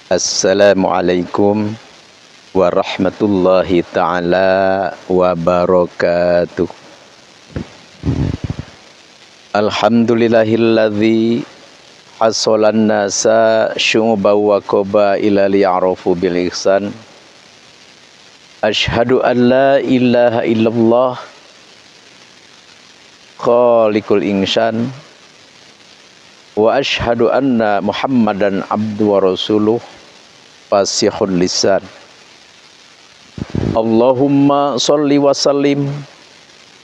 Assalamualaikum warahmatullahi ta'ala wabarakatuh. Alhamdulillahilladzi hasolan nasa syu'ba wa qabaila liya'rafu bil ihsan. Asyhadu an la ilaha illallah khaliqul insan wa asyhadu anna Muhammadan abdu wa rasuluh fasihul lisan. Allahumma sholli wa sallim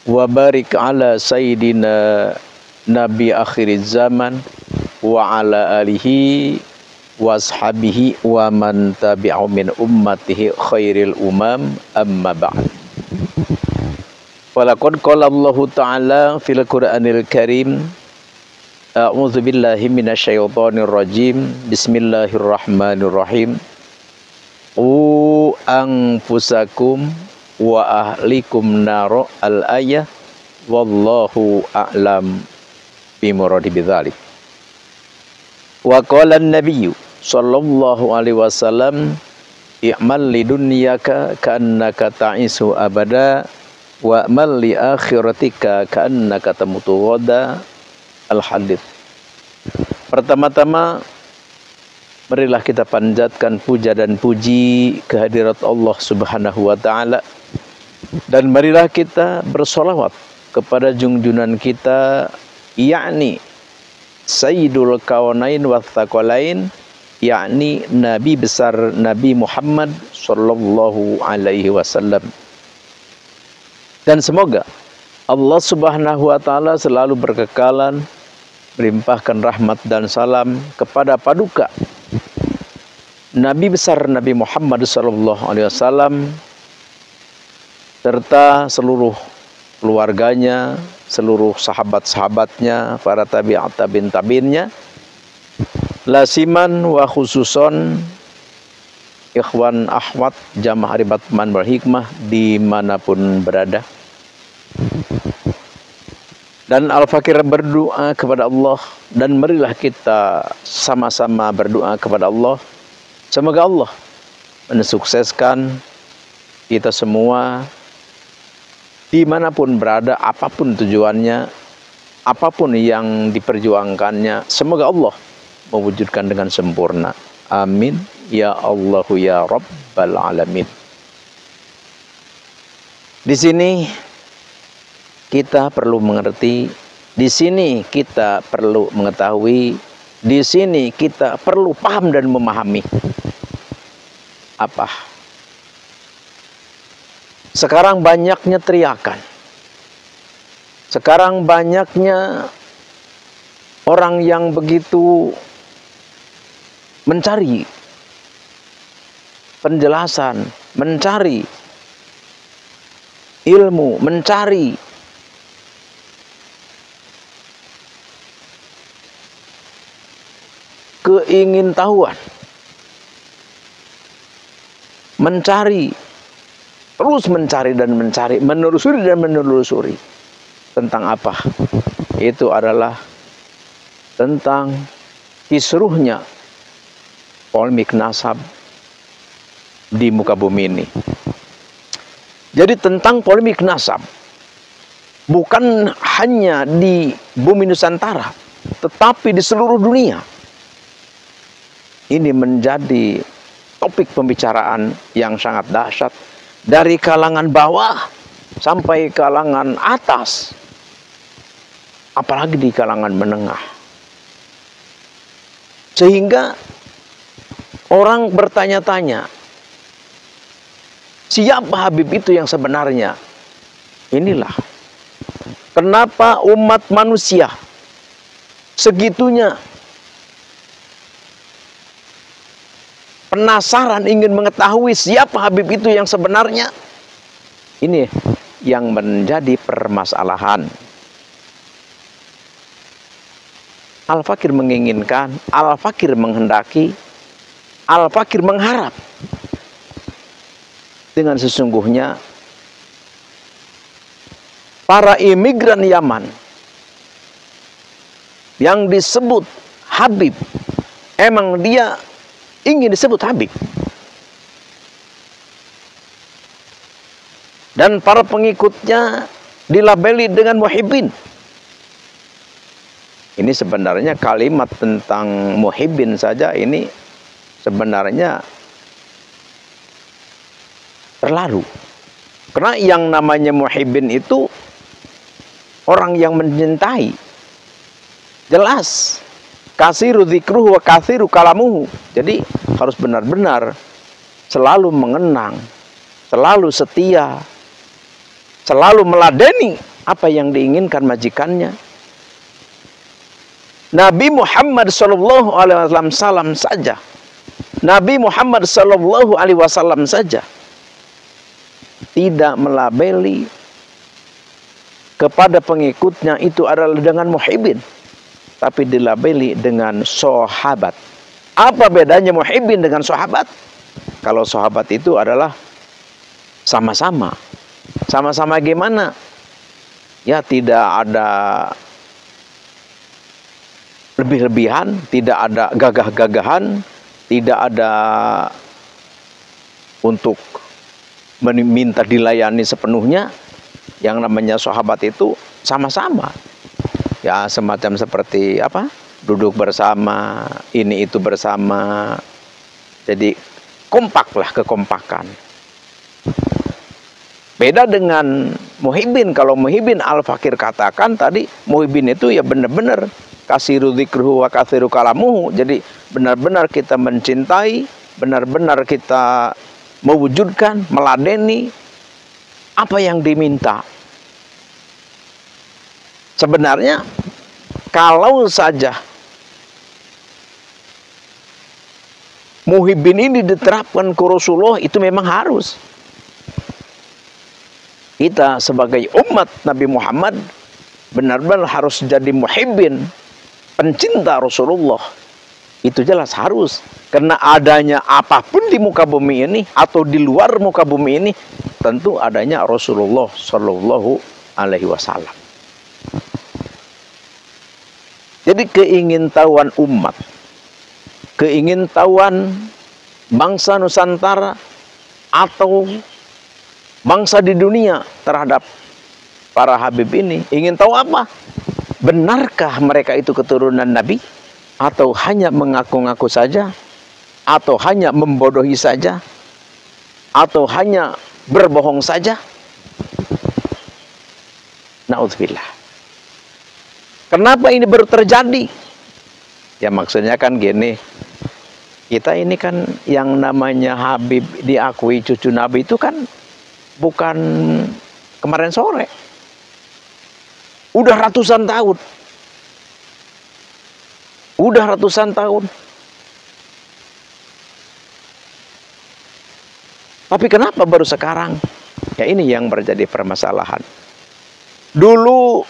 wa barik ala sayyidina nabi akhiriz zaman wa ala alihi wa ashabihi wa man tabi'ahum min ummatihi khairil umam amma ba'd. Walaqad qala Allahu ta'ala fil Qur'anil Karim, a'udzu billahi minasyaitonir rajim. Bismillahirrahmanirrahim. Qu anfusakum wa ahlikum naro al-ayah wallahu a'lam bimuradi bidzalik. Wa qala an-nabiyyu sallallahu alaihi wasallam, i'mal lidunyaka ka'annaka ta'isu abada wa amal li akhiratika ka'annaka tamutu ghada. Al-hadits. Pertama-tama marilah kita panjatkan puja dan puji kehadirat Allah Subhanahu wa ta'ala, dan marilah kita bersolawat kepada junjunan kita, yakni Sayyidul Kaunain wa Tsaqalain, yakni Nabi besar Nabi Muhammad sallallahu alaihi wasallam. Dan semoga Allah Subhanahu wa ta'ala selalu berkekalan melimpahkan rahmat dan salam kepada paduka Nabi besar Nabi Muhammad sallallahu alaihi wasallam serta seluruh keluarganya, seluruh sahabat-sahabatnya, para tabi'at tabi'innya, lasiman wa khususon ikhwan akhwat jamaah Ribatman wal Hikmah dimanapun berada. Dan Al-Fakir berdoa kepada Allah, dan marilah kita sama-sama berdoa kepada Allah. Semoga Allah mensukseskan kita semua dimanapun berada, apapun tujuannya, apapun yang diperjuangkannya, semoga Allah mewujudkan dengan sempurna. Amin ya Allahu ya Rabbal alamin. Di sini kita perlu mengerti, di sini kita perlu mengetahui, di sini kita perlu paham dan memahami. Apa? Sekarang banyaknya teriakan. Sekarang banyaknya orang yang begitu mencari penjelasan, mencari ilmu, mencari keingintahuan, mencari, terus mencari dan mencari, menelusuri dan menelusuri tentang apa? Itu adalah tentang kisruhnya polemik nasab di muka bumi ini. Jadi tentang polemik nasab bukan hanya di bumi Nusantara, tetapi di seluruh dunia. Ini menjadi topik pembicaraan yang sangat dahsyat, dari kalangan bawah sampai kalangan atas, apalagi di kalangan menengah. Sehingga orang bertanya-tanya, siapa Habib itu yang sebenarnya? Inilah kenapa umat manusia segitunya penasaran ingin mengetahui siapa Habib itu yang sebenarnya. Ini yang menjadi permasalahan. Al-Fakir menginginkan, Al-Fakir menghendaki, Al-Fakir mengharap. Dengan sesungguhnya para imigran Yaman yang disebut Habib, emang dia ingin disebut Habib. Dan para pengikutnya dilabeli dengan muhibbin. Ini sebenarnya kalimat tentang muhibbin saja ini sebenarnya terlalu. Karena yang namanya muhibbin itu orang yang mencintai. Jelas. Katsiru dzikruhu wa katsiru kalamuhu. Jadi harus benar-benar selalu mengenang, selalu setia, selalu meladeni apa yang diinginkan majikannya. Nabi Muhammad sallallahu alaihi wasallam saja. Nabi Muhammad sallallahu alaihi wasallam saja tidak melabeli kepada pengikutnya itu adalah dengan muhibbin, tapi dilabeli dengan sahabat. Apa bedanya muhibbin dengan sahabat? Kalau sahabat itu adalah sama-sama. Sama-sama gimana? Ya tidak ada lebih-lebihan, tidak ada gagah-gagahan, tidak ada untuk meminta dilayani sepenuhnya. Yang namanya sahabat itu sama-sama. Ya semacam seperti apa? Duduk bersama, ini itu bersama. Jadi kompaklah, kekompakan. Beda dengan muhibbin. Kalau muhibbin Al-Fakir katakan tadi, muhibbin itu ya benar-benar katsiru dzikruhu wa katsiru kalamuhu. Jadi benar-benar kita mencintai, benar-benar kita mewujudkan, meladeni apa yang diminta. Sebenarnya kalau saja muhibbin ini diterapkan ke Rasulullah, itu memang harus. Kita sebagai umat Nabi Muhammad benar-benar harus jadi muhibbin, pencinta Rasulullah. Itu jelas harus. Karena adanya apapun di muka bumi ini atau di luar muka bumi ini, tentu adanya Rasulullah Shallallahu Alaihi Wasallam. Jadi keingintahuan umat, keingintahuan bangsa Nusantara atau bangsa di dunia terhadap para Habib ini ingin tahu apa? Benarkah mereka itu keturunan Nabi? Atau hanya mengaku-ngaku saja? Atau hanya membodohi saja? Atau hanya berbohong saja? Na'udzubillah. Kenapa ini baru terjadi? Ya maksudnya kan gini, kita ini kan yang namanya Habib diakui cucu Nabi itu kan bukan kemarin sore. Udah ratusan tahun. Udah ratusan tahun. Tapi kenapa baru sekarang? Ya ini yang menjadi permasalahan. Dulu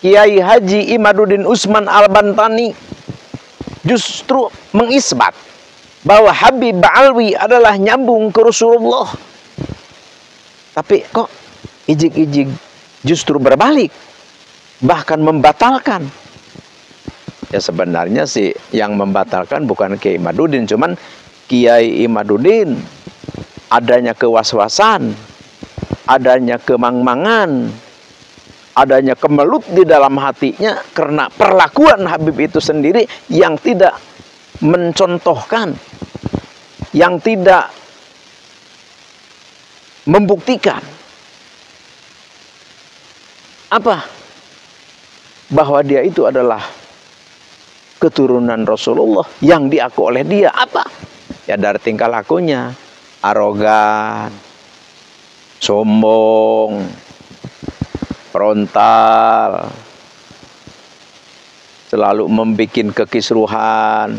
Kiai Haji Imaduddin Utsman Al-Bantani justru mengisbat bahwa Habib Ba'alwi adalah nyambung ke Rasulullah. Tapi kok ijik-ijik justru berbalik, bahkan membatalkan. Ya sebenarnya sih yang membatalkan bukan Kiai Imaduddin, cuman Kiai Imaduddin adanya kewaswasan, adanya kemangmangan, adanya kemelut di dalam hatinya karena perlakuan Habib itu sendiri yang tidak mencontohkan, yang tidak membuktikan apa? Bahwa dia itu adalah keturunan Rasulullah yang diaku oleh dia. Apa? Ya dari tingkah lakunya, arogan, sombong, frontal, selalu membuat kekisruhan,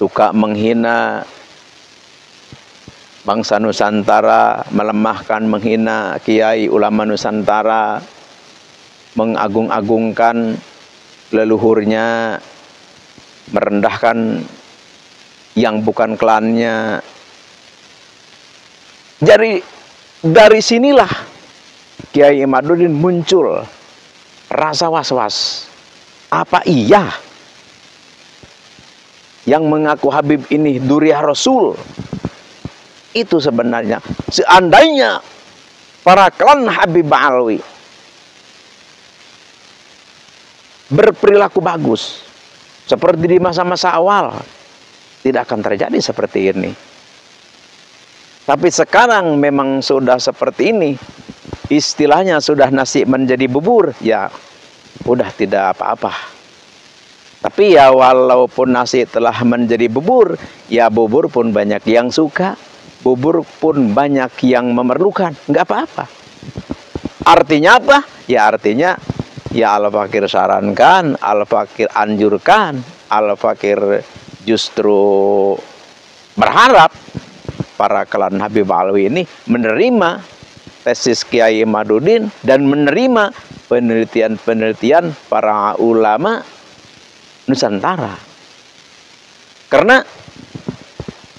suka menghina bangsa Nusantara, melemahkan, menghina kiai ulama Nusantara, mengagung-agungkan leluhurnya, merendahkan yang bukan klannya. Jadi dari sinilah Kiai Imaduddin muncul rasa was-was. Apa iya yang mengaku Habib ini Duriah Rasul. Itu sebenarnya. Seandainya para klan Habib Alwi berperilaku bagus seperti di masa-masa awal, tidak akan terjadi seperti ini. Tapi sekarang memang sudah seperti ini, istilahnya sudah nasi menjadi bubur, ya udah tidak apa-apa. Tapi ya walaupun nasi telah menjadi bubur, ya bubur pun banyak yang suka, bubur pun banyak yang memerlukan, nggak apa-apa. Artinya apa? Ya artinya ya Al-Fakir sarankan, Al-Fakir anjurkan, Al-Fakir justru berharap para klan Habib Alwi ini menerima tesis Kiai Imaduddin dan menerima penelitian-penelitian para ulama Nusantara. Karena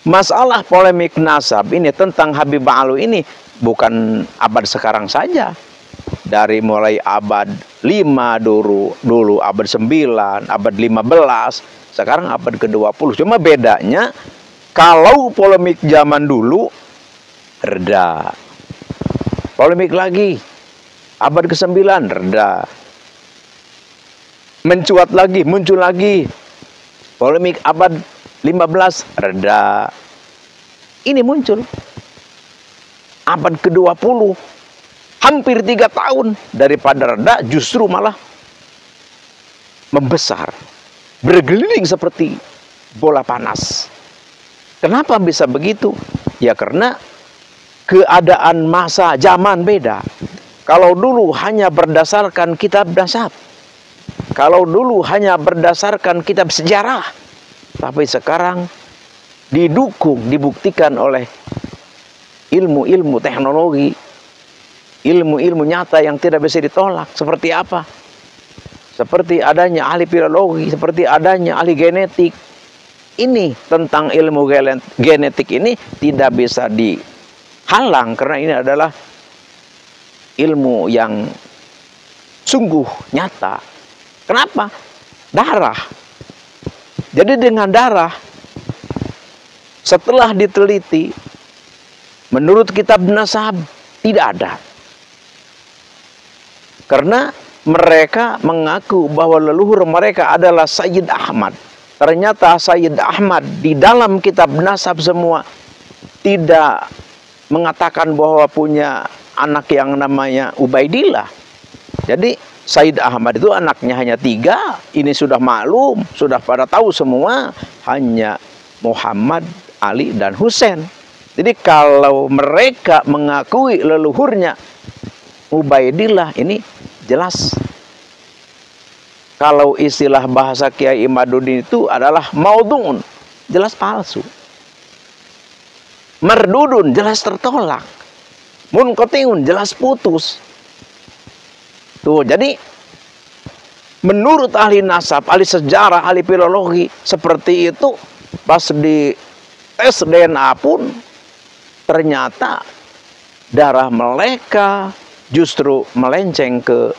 masalah polemik nasab ini tentang Habib Alwi ini bukan abad sekarang saja. Dari mulai abad 5 dulu abad 9, abad 15, sekarang abad ke-20. Cuma bedanya kalau polemik zaman dulu reda. Polemik lagi abad ke-9 reda. Mencuat lagi, muncul lagi. Polemik abad 15 reda. Ini muncul abad ke-20. Hampir 3 tahun daripada reda justru malah membesar, bergeliling seperti bola panas. Kenapa bisa begitu? Ya karena keadaan masa zaman beda. Kalau dulu hanya berdasarkan kitab nasab, kalau dulu hanya berdasarkan kitab sejarah, tapi sekarang didukung, dibuktikan oleh ilmu-ilmu teknologi, ilmu-ilmu nyata yang tidak bisa ditolak. Seperti apa? Seperti adanya ahli virologi, seperti adanya ahli genetik. Ini tentang ilmu genetik ini tidak bisa dihalang karena ini adalah ilmu yang sungguh nyata. Kenapa? Darah. Jadi dengan darah, setelah diteliti, menurut kitab nasab tidak ada. Karena mereka mengaku bahwa leluhur mereka adalah Sayyid Ahmad. Ternyata Sayyid Ahmad di dalam kitab nasab semua tidak mengatakan bahwa punya anak yang namanya Ubaidillah. Jadi Sayyid Ahmad itu anaknya hanya 3. Ini sudah maklum, sudah pada tahu semua. Hanya Muhammad, Ali, dan Husain. Jadi kalau mereka mengakui leluhurnya Ubaidillah, ini jelas. Kalau istilah bahasa Kiai Imaduddin itu adalah maudhu'un, jelas palsu. Mardudun, jelas tertolak. Munqati'un, jelas putus. Tuh, jadi menurut ahli nasab, ahli sejarah, ahli filologi seperti itu, pas di tes DNA pun ternyata darah mereka justru melenceng ke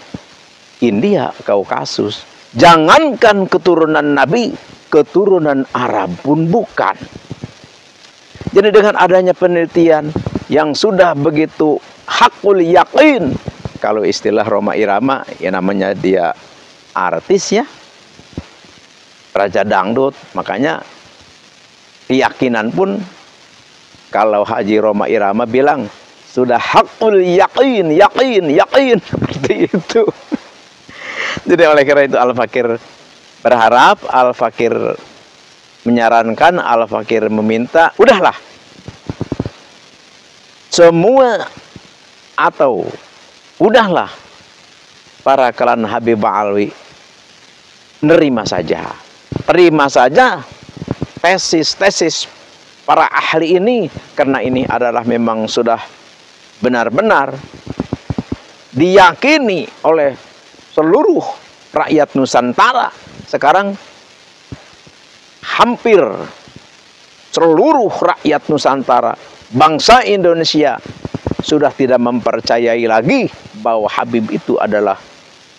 India, Kaukasus. Jangankan keturunan Nabi, keturunan Arab pun bukan. Jadi dengan adanya penelitian yang sudah begitu hakul yakin, kalau istilah Rhoma Irama, ya namanya dia artis ya, raja dangdut, makanya keyakinan pun kalau Haji Rhoma Irama bilang sudah hakul yakin, yakin seperti itu. Jadi oleh karena itu Al-Fakir berharap, Al-Fakir menyarankan, Al-Fakir meminta, udahlah semua atau udahlah para klan Habib Alwi nerima saja, terima saja tesis-tesis para ahli ini, karena ini adalah memang sudah benar-benar diyakini oleh seluruh rakyat Nusantara. Sekarang hampir seluruh rakyat Nusantara, bangsa Indonesia sudah tidak mempercayai lagi bahwa Habib itu adalah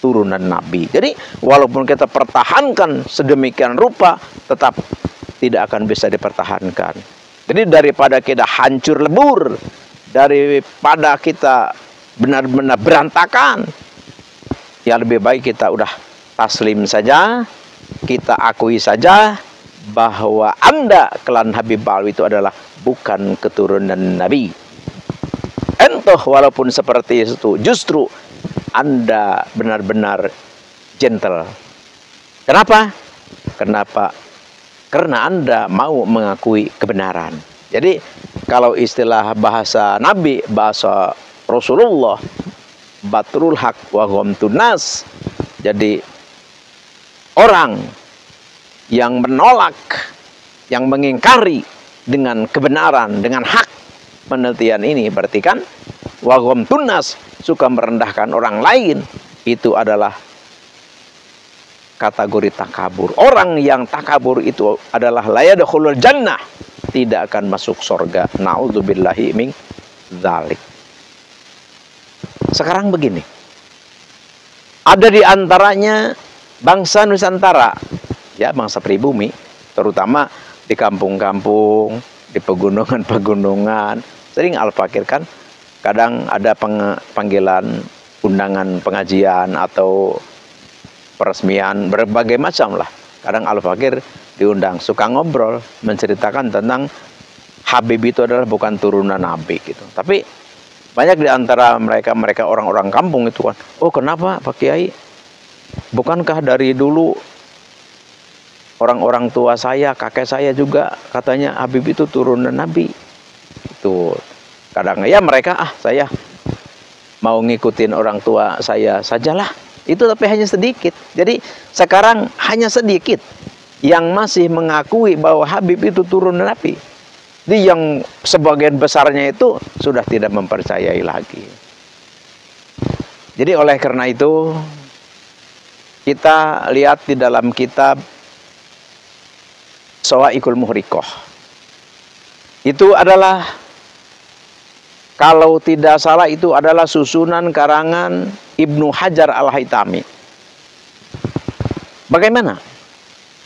turunan Nabi. Jadi walaupun kita pertahankan sedemikian rupa, tetap tidak akan bisa dipertahankan. Jadi daripada kita hancur lebur, daripada kita benar-benar berantakan, ya lebih baik kita udah taslim saja, kita akui saja bahwa Anda, klan Habib Ba'alwi itu adalah bukan keturunan Nabi. Entah walaupun seperti itu, justru Anda benar-benar gentle. Kenapa? Kenapa? Karena Anda mau mengakui kebenaran. Jadi kalau istilah bahasa Nabi, bahasa Rasulullah, batrul haq wa ghamtun nas. Jadi orang yang menolak, yang mengingkari dengan kebenaran, dengan hak, penelitian ini berarti kan wa ghamtun nas, suka merendahkan orang lain, itu adalah kategori takabur. Orang yang takabur itu adalah la yadkhulul jannah, tidak akan masuk surga. Na'udzubillahi min dzalik. Sekarang begini, ada di antaranya bangsa Nusantara, ya bangsa pribumi, terutama di kampung-kampung, di pegunungan-pegunungan, sering Al-Fakir kan kadang ada panggilan undangan pengajian atau peresmian berbagai macam lah. Kadang Al-Fakir diundang, suka ngobrol, menceritakan tentang Habib itu adalah bukan turunan Nabi gitu. Tapi banyak di antara mereka orang-orang kampung itu kan, oh kenapa Pak Kiai? Bukankah dari dulu orang-orang tua saya, kakek saya juga katanya Habib itu turunan Nabi. Itu kadang ya mereka, saya mau ngikutin orang tua saya sajalah. Itu tapi hanya sedikit. Jadi sekarang hanya sedikit yang masih mengakui bahwa Habib itu turunan Nabi. Jadi yang sebagian besarnya itu sudah tidak mempercayai lagi. Jadi oleh karena itu kita lihat di dalam kitab Shawa'iqul Muhriqah. Itu adalah, kalau tidak salah itu adalah susunan karangan Ibnu Hajar Al-Haytami. Bagaimana?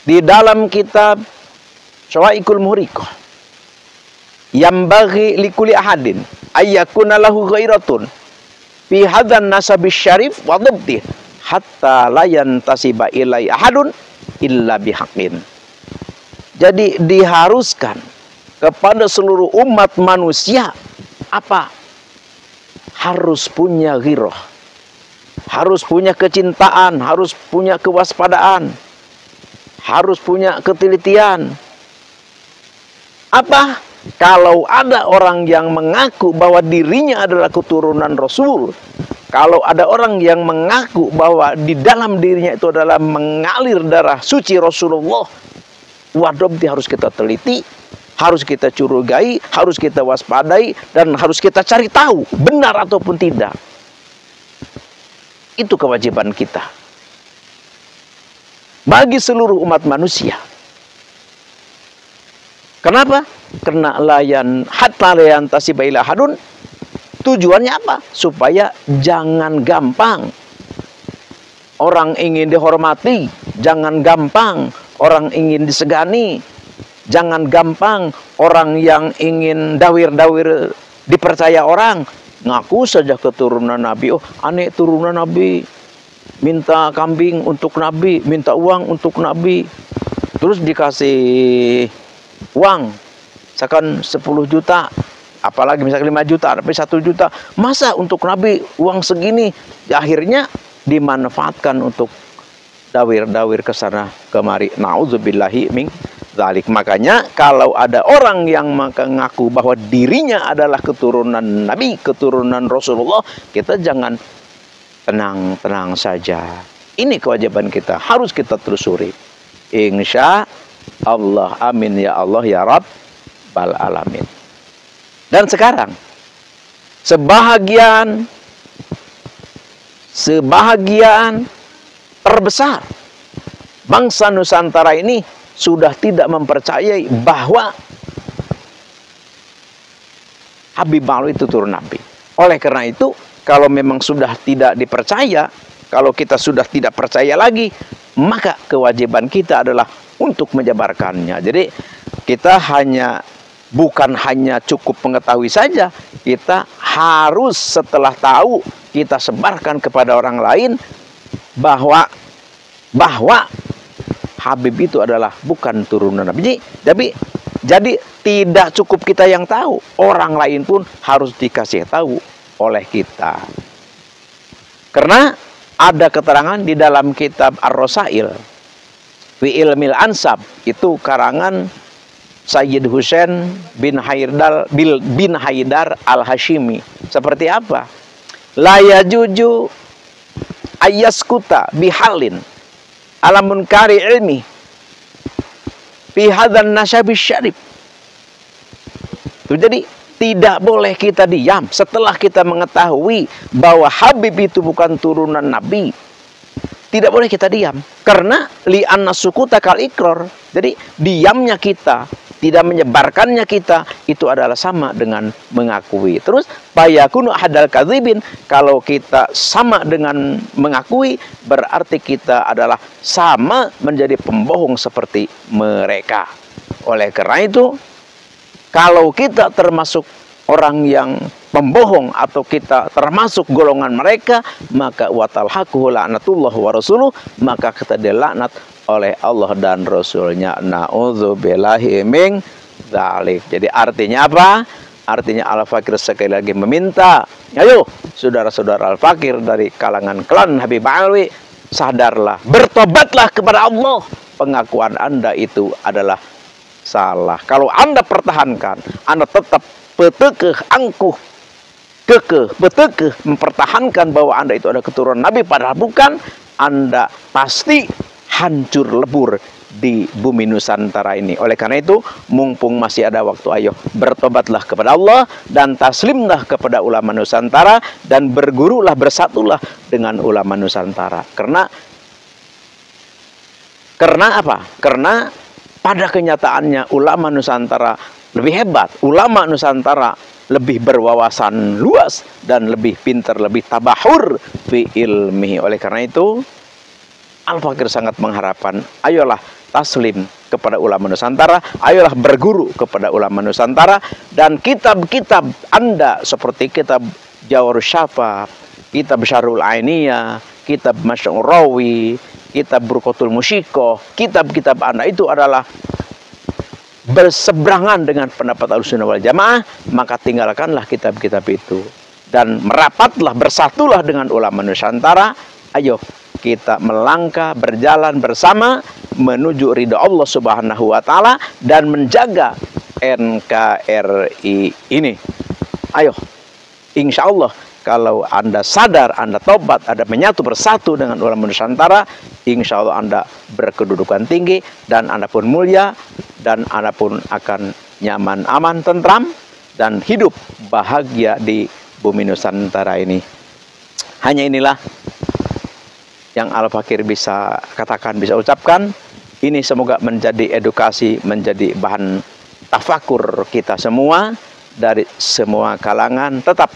Di dalam kitab Shawa'iqul Muhriqah, yambaghi likulli ahadin ayyakuna lahu ghairatun fi hadzal nasabis syarif wa dhabti hatta la yantasiba ilai ahadun illa bihaqqin. Jadi diharuskan kepada seluruh umat manusia apa? Harus punya ghirah, harus punya kecintaan, harus punya kewaspadaan, harus punya ketelitian. Apa? Kalau ada orang yang mengaku bahwa dirinya adalah keturunan Rasul, kalau ada orang yang mengaku bahwa di dalam dirinya itu adalah mengalir darah suci Rasulullah, wadobti harus kita teliti, harus kita curigai, harus kita waspadai, dan harus kita cari tahu benar ataupun tidak. Itu kewajiban kita bagi seluruh umat manusia. Kenapa? Karena hatta layan tasiba ila hadun. Tujuannya apa? Supaya jangan gampang orang ingin dihormati, jangan gampang orang ingin disegani, jangan gampang orang yang ingin dawir-dawir dipercaya orang, ngaku saja keturunan Nabi. Oh, aneh turunan Nabi, minta kambing untuk Nabi, minta uang untuk Nabi, terus dikasih uang misalkan 10 juta, apalagi misalkan 5 juta, tapi 1 juta, masa untuk Nabi uang segini? Akhirnya dimanfaatkan untuk dawir-dawir ke sana kemari. Nauzubillahi min dzalik. Makanya kalau ada orang yang mengaku bahwa dirinya adalah keturunan Nabi, keturunan Rasulullah, kita jangan tenang-tenang saja. Ini kewajiban kita, harus kita telusuri. Insya Allah, amin ya Allah ya Rabbal alamin. Dan sekarang sebahagian terbesar bangsa Nusantara ini sudah tidak mempercayai bahwa Habib Ba'alwi itu turun Nabi. Oleh karena itu, kalau memang sudah tidak dipercaya, kalau kita sudah tidak percaya lagi, maka kewajiban kita adalah untuk menyebarkannya. Jadi kita bukan hanya cukup mengetahui saja, kita harus setelah tahu kita sebarkan kepada orang lain bahwa Habib itu adalah bukan turunan Nabi. Jadi tidak cukup kita yang tahu, orang lain pun harus dikasih tahu oleh kita. Karena ada keterangan di dalam kitab Ar-Rasail fi Ilmil Ansab, itu karangan Sayyid Husain bin Haidar Al-Hashimi. Seperti apa? La yajuju ayyaskuta bihalin ala munkari ilmi fi hadzal nasyabis syarif. Jadi tidak boleh kita diam setelah kita mengetahui bahwa Habib itu bukan turunan Nabi. Tidak boleh kita diam, karena li'anna sukuta kal iqrar. Jadi diamnya kita, tidak menyebarkannya kita, itu adalah sama dengan mengakui. Terus bayakunu hadal kadzibin, kalau kita sama dengan mengakui, berarti kita adalah sama menjadi pembohong seperti mereka. Oleh karena itu, kalau kita termasuk orang yang pembohong atau kita termasuk golongan mereka, maka watalhaquhu la'natullah wa rasuluh, maka kita dilaknat oleh Allah dan Rasulnya. Na'udzubillahi min dzalik. Jadi artinya apa? Artinya Al-Fakir sekali lagi meminta, ayo saudara-saudara Al-Fakir dari kalangan klan Habib Alwi, sadarlah, bertobatlah kepada Allah. Pengakuan Anda itu adalah salah. Kalau Anda pertahankan, Anda tetap petekeh angkuh betekeh mempertahankan bahwa Anda itu ada keturunan Nabi padahal bukan, Anda pasti hancur lebur di bumi Nusantara ini. Oleh karena itu, mumpung masih ada waktu, ayo bertobatlah kepada Allah dan taslimlah kepada ulama Nusantara dan bergurulah, bersatulah dengan ulama Nusantara. Karena apa? Karena pada kenyataannya ulama Nusantara lebih hebat, ulama Nusantara lebih berwawasan luas dan lebih pintar, lebih tabahur fi ilmihi. Oleh karena itu, Al-Fakir sangat mengharapkan, ayolah taslim kepada ulama Nusantara, ayolah berguru kepada ulama Nusantara, dan kitab-kitab Anda seperti kitab Jawharus Syafa, kitab Syarhul Ainiyah, kitab Masy'ur Rawi, kitab Burqatul Musyikoh, kitab-kitab Anda itu adalah berseberangan dengan pendapat Ahlussunnah wal Jamaah, maka tinggalkanlah kitab-kitab itu dan merapatlah, bersatulah dengan ulama Nusantara. Ayo kita melangkah, berjalan bersama menuju ridha Allah Subhanahu wa taala dan menjaga NKRI ini. Ayo, insya Allah kalau Anda sadar, Anda tobat, Anda menyatu bersatu dengan ulama Nusantara, insya Allah Anda berkedudukan tinggi dan Anda pun mulia, dan Anda pun akan nyaman, aman, tentram, dan hidup bahagia di bumi Nusantara ini. Hanya inilah yang Al-Fakir bisa katakan, bisa ucapkan. Ini semoga menjadi edukasi, menjadi bahan tafakur kita semua dari semua kalangan. Tetap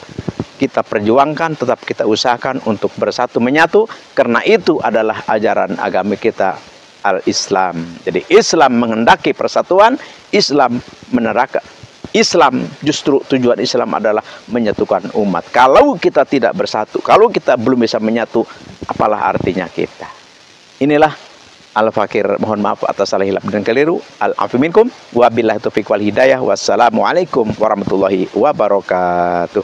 kita perjuangkan, tetap kita usahakan untuk bersatu menyatu, karena itu adalah ajaran agama kita, Al-Islam. Jadi Islam menghendaki persatuan, Islam meneraka. Islam, justru tujuan Islam adalah menyatukan umat. Kalau kita tidak bersatu, kalau kita belum bisa menyatu, apalah artinya kita? Inilah Al-Fakir, mohon maaf atas salah hilaf dan keliru. Al-afu minkum, wabillahi taufiq wal hidayah. Wassalamualaikum warahmatullahi wabarakatuh.